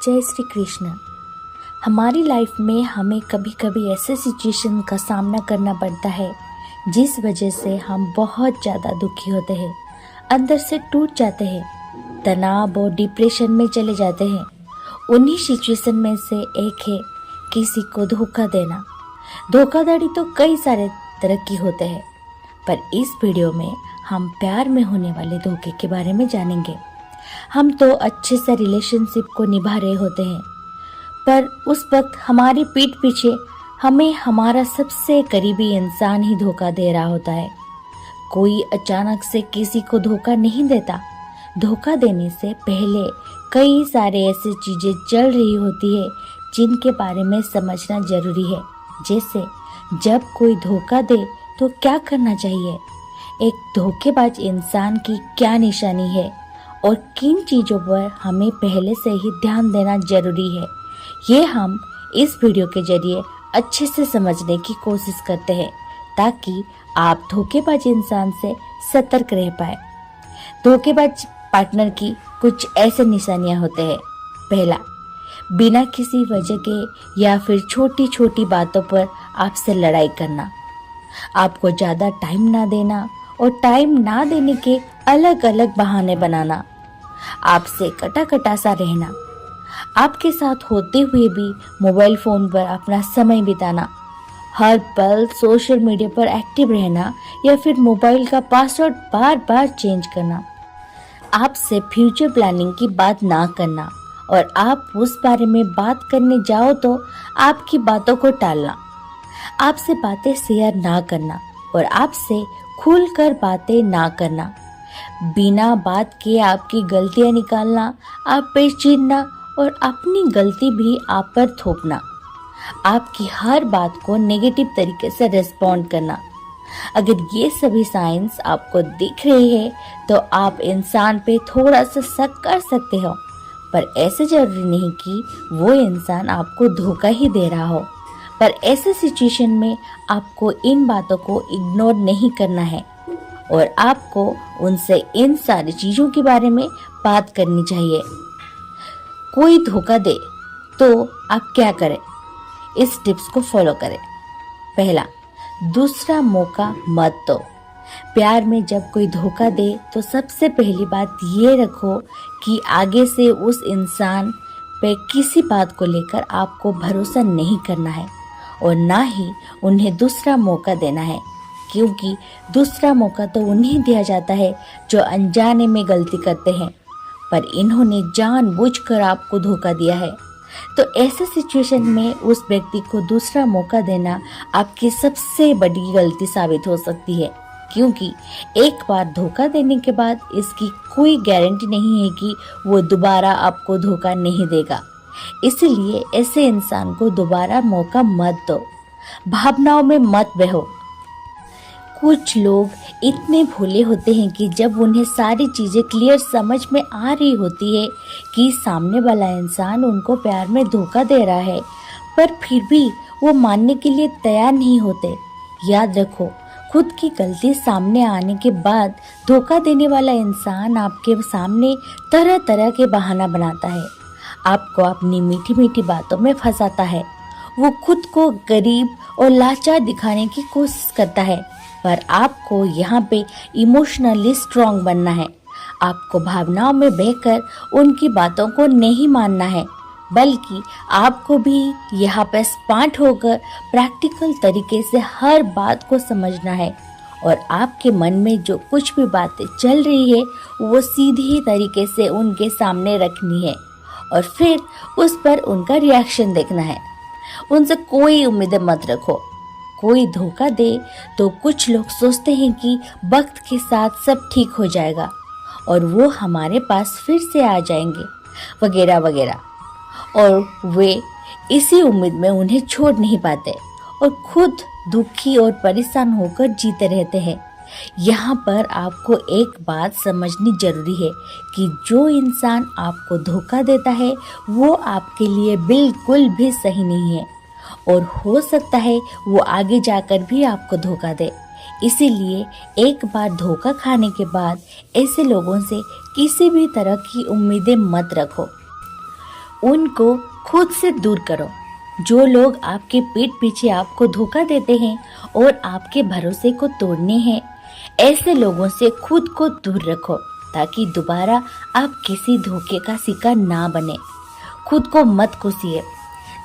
जय श्री कृष्ण। हमारी लाइफ में हमें कभी कभी ऐसे सिचुएशन का सामना करना पड़ता है जिस वजह से हम बहुत ज़्यादा दुखी होते हैं, अंदर से टूट जाते हैं, तनाव और डिप्रेशन में चले जाते हैं। उन्हीं सिचुएशन में से एक है किसी को धोखा देना। धोखाधड़ी तो कई सारे तरह की होते हैं, पर इस वीडियो में हम प्यार में होने वाले धोखे के बारे में जानेंगे। हम तो अच्छे से रिलेशनशिप को निभा रहे होते हैं, पर उस वक्त हमारी पीठ पीछे हमें हमारा सबसे करीबी इंसान ही धोखा दे रहा होता है। कोई अचानक से किसी को धोखा नहीं देता। धोखा देने से पहले कई सारे ऐसी चीजें चल रही होती है जिनके बारे में समझना जरूरी है। जैसे जब कोई धोखा दे तो क्या करना चाहिए, एक धोखेबाज इंसान की क्या निशानी है और किन चीज़ों पर हमें पहले से ही ध्यान देना जरूरी है, ये हम इस वीडियो के जरिए अच्छे से समझने की कोशिश करते हैं ताकि आप धोखेबाज इंसान से सतर्क रह पाए। धोखेबाज पार्टनर की कुछ ऐसे निशानियां होते हैं। पहला, बिना किसी वजह के या फिर छोटी छोटी बातों पर आपसे लड़ाई करना, आपको ज़्यादा टाइम ना देना और टाइम ना देने के अलग अलग बहाने बनाना, आपसे कटा कटा सा रहना, आपके साथ होते हुए भी मोबाइल फ़ोन पर अपना समय बिताना, हर पल सोशल मीडिया पर एक्टिव रहना या फिर मोबाइल का पासवर्ड बार बार चेंज करना, आपसे फ्यूचर प्लानिंग की बात ना करना और आप उस बारे में बात करने जाओ तो आपकी बातों को टालना, आपसे बातें शेयर ना करना और आपसे खुलकर बातें ना करना, बिना बात के आपकी गलतियां निकालना, आप पे चिढ़ना और अपनी गलती भी आप पर थोपना, आपकी हर बात को नेगेटिव तरीके से रिस्पॉन्ड करना। अगर ये सभी साइंस आपको दिख रही है तो आप इंसान पे थोड़ा सा शक कर सकते हो, पर ऐसे जरूरी नहीं कि वो इंसान आपको धोखा ही दे रहा हो। पर ऐसे सिचुएशन में आपको इन बातों को इग्नोर नहीं करना है और आपको उनसे इन सारी चीज़ों के बारे में बात करनी चाहिए। कोई धोखा दे तो आप क्या करें, इस टिप्स को फॉलो करें। पहला, दूसरा मौका मत दो। प्यार में जब कोई धोखा दे तो सबसे पहली बात ये रखो कि आगे से उस इंसान पे किसी बात को लेकर आपको भरोसा नहीं करना है और ना ही उन्हें दूसरा मौका देना है, क्योंकि दूसरा मौका तो उन्हें दिया जाता है जो अनजाने में गलती करते हैं, पर इन्होंने जानबूझकर आपको धोखा दिया है। तो ऐसे सिचुएशन में उस व्यक्ति को दूसरा मौका देना आपकी सबसे बड़ी गलती साबित हो सकती है, क्योंकि एक बार धोखा देने के बाद इसकी कोई गारंटी नहीं है कि वो दोबारा आपको धोखा नहीं देगा। इसलिए ऐसे इंसान को दोबारा मौका मत दो, भावनाओं में मत बहो। कुछ लोग इतने भोले होते हैं कि जब उन्हें सारी चीज़ें क्लियर समझ में आ रही होती है कि सामने वाला इंसान उनको प्यार में धोखा दे रहा है, पर फिर भी वो मानने के लिए तैयार नहीं होते। याद रखो, खुद की गलती सामने आने के बाद धोखा देने वाला इंसान आपके सामने तरह तरह के बहाना बनाता है, आपको अपनी मीठी मीठी बातों में फंसाता है। वो खुद को गरीब और लाचार दिखाने की कोशिश करता है, पर आपको यहाँ पे इमोशनली स्ट्रांग बनना है। आपको भावनाओं में बहकर उनकी बातों को नहीं मानना है, बल्कि आपको भी यहाँ पे स्मार्ट होकर प्रैक्टिकल तरीके से हर बात को समझना है और आपके मन में जो कुछ भी बातें चल रही है वो सीधी तरीके से उनके सामने रखनी है और फिर उस पर उनका रिएक्शन देखना है। उनसे कोई उम्मीदें मत रखो। कोई धोखा दे तो कुछ लोग सोचते हैं कि वक्त के साथ सब ठीक हो जाएगा और वो हमारे पास फिर से आ जाएंगे वगैरह वगैरह, और वे इसी उम्मीद में उन्हें छोड़ नहीं पाते और खुद दुखी और परेशान होकर जीते रहते हैं। यहाँ पर आपको एक बात समझनी जरूरी है कि जो इंसान आपको धोखा देता है वो आपके लिए बिल्कुल भी सही नहीं है और हो सकता है वो आगे जाकर भी आपको धोखा दे। इसीलिए एक बार धोखा खाने के बाद ऐसे लोगों से किसी भी तरह की उम्मीदें मत रखो। उनको खुद से दूर करो। जो लोग आपके पीठ पीछे आपको धोखा देते हैं और आपके भरोसे को तोड़ने हैं, ऐसे लोगों से खुद को दूर रखो ताकि दोबारा आप किसी धोखे का शिकार ना बने। खुद को मत कोसिए।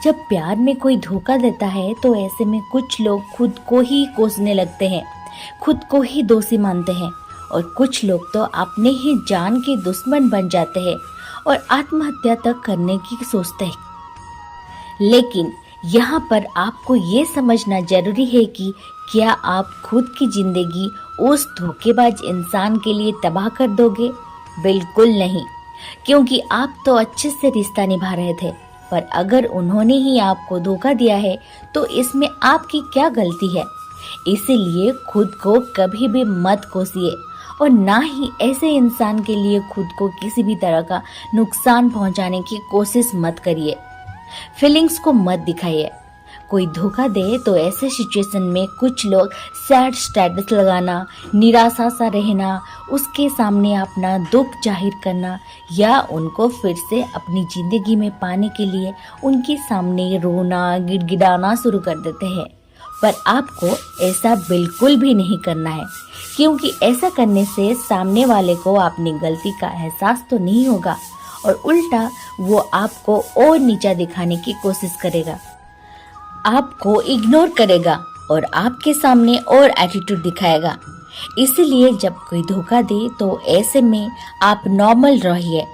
जब प्यार में कोई धोखा देता है तो ऐसे में कुछ लोग खुद को ही कोसने लगते हैं, खुद को ही दोषी मानते हैं और कुछ लोग तो अपने ही जान के दुश्मन बन जाते हैं और आत्महत्या तक करने की सोचते हैं। लेकिन यहाँ पर आपको ये समझना जरूरी है कि क्या आप खुद की जिंदगी उस धोखेबाज इंसान के लिए तबाह कर दोगे? बिल्कुल नहीं, क्योंकि आप तो अच्छे से रिश्ता निभा रहे थे। पर अगर उन्होंने ही आपको धोखा दिया है तो इसमें आपकी क्या गलती है? इसीलिए खुद को कभी भी मत कोसिए और ना ही ऐसे इंसान के लिए खुद को किसी भी तरह का नुकसान पहुंचाने की कोशिश मत करिए। फीलिंग्स को मत दिखाइए। कोई धोखा दे तो ऐसे सिचुएशन में कुछ लोग सैड स्टेटस लगाना, निराशा सा रहना, उसके सामने अपना दुख जाहिर करना या उनको फिर से अपनी जिंदगी में पाने के लिए उनके सामने रोना, गिड़गिड़ाना शुरू कर देते हैं। पर आपको ऐसा बिल्कुल भी नहीं करना है, क्योंकि ऐसा करने से सामने वाले को अपनी गलती का एहसास तो नहीं होगा और उल्टा वो आपको और नीचा दिखाने की कोशिश करेगा, आपको इग्नोर करेगा और आपके सामने और एटीट्यूड दिखाएगा। इसलिए जब कोई धोखा दे तो ऐसे में आप नॉर्मल रहिए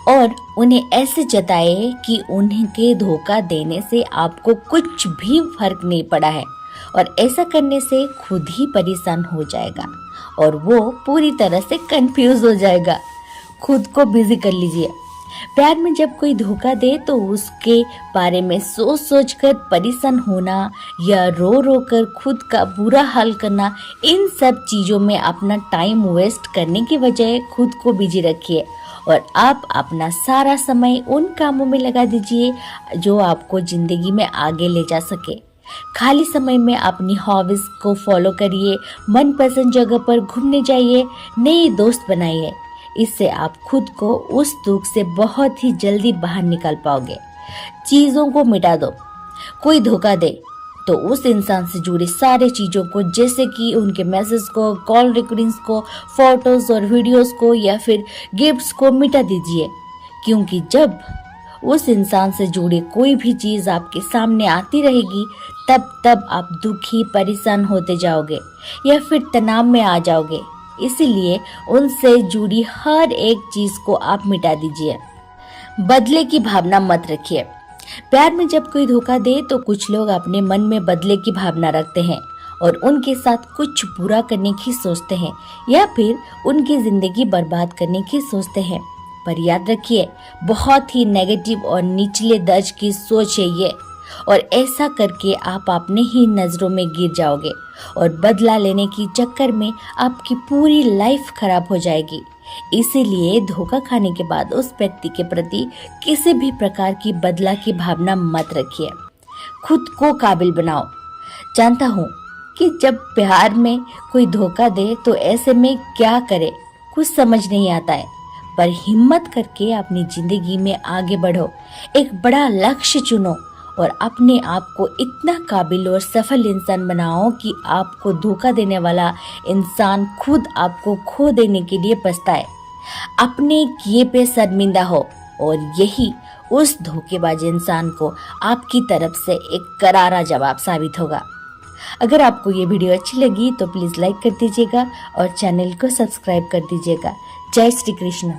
और उन्हें ऐसे जताए कि उनके धोखा देने से आपको कुछ भी फर्क नहीं पड़ा है और ऐसा करने से खुद ही परेशान हो जाएगा और वो पूरी तरह से कंफ्यूज हो जाएगा। खुद को बिजी कर लीजिए। प्यार में जब कोई धोखा दे तो उसके बारे में सोच सोच कर परेशान होना या रो रो कर खुद का बुरा हाल करना, इन सब चीज़ों में अपना टाइम वेस्ट करने की बजाय खुद को बिजी रखिए और आप अपना सारा समय उन कामों में लगा दीजिए जो आपको जिंदगी में आगे ले जा सके। खाली समय में अपनी हॉबीज को फॉलो करिए, मनपसंद जगह पर घूमने जाइए, नए दोस्त बनाइए। इससे आप खुद को उस दुख से बहुत ही जल्दी बाहर निकाल पाओगे। चीज़ों को मिटा दो। कोई धोखा दे तो उस इंसान से जुड़ी सारी चीज़ों को, जैसे कि उनके मैसेज को, कॉल रिकॉर्डिंग्स को, फोटोज और वीडियोस को या फिर गिफ्ट्स को मिटा दीजिए, क्योंकि जब उस इंसान से जुड़ी कोई भी चीज़ आपके सामने आती रहेगी तब आप दुखी, परेशान होते जाओगे या फिर तनाव में आ जाओगे। इसीलिए उनसे जुड़ी हर एक चीज को आप मिटा दीजिए। बदले की भावना मत रखिए। प्यार में जब कोई धोखा दे तो कुछ लोग अपने मन में बदले की भावना रखते हैं और उनके साथ कुछ बुरा करने की सोचते हैं या फिर उनकी जिंदगी बर्बाद करने की सोचते हैं। पर याद रखिए, बहुत ही नेगेटिव और निचले दर्ज की सोच है ये, और ऐसा करके आप अपने ही नजरों में गिर जाओगे और बदला लेने की चक्कर में आपकी पूरी लाइफ खराब हो जाएगी। इसीलिए धोखा खाने के बाद उस व्यक्ति के प्रति किसी भी प्रकार की बदला की भावना मत रखिए। खुद को काबिल बनाओ। जानता हूँ कि जब प्यार में कोई धोखा दे तो ऐसे में क्या करे कुछ समझ नहीं आता है, पर हिम्मत करके अपनी जिंदगी में आगे बढ़ो, एक बड़ा लक्ष्य चुनो और अपने आप को इतना काबिल और सफल इंसान बनाओ कि आपको धोखा देने वाला इंसान खुद आपको खो देने के लिए पछताए, अपने किए पे शर्मिंदा हो और यही उस धोखेबाज इंसान को आपकी तरफ से एक करारा जवाब साबित होगा। अगर आपको ये वीडियो अच्छी लगी तो प्लीज़ लाइक कर दीजिएगा और चैनल को सब्सक्राइब कर दीजिएगा। जय श्री कृष्ण।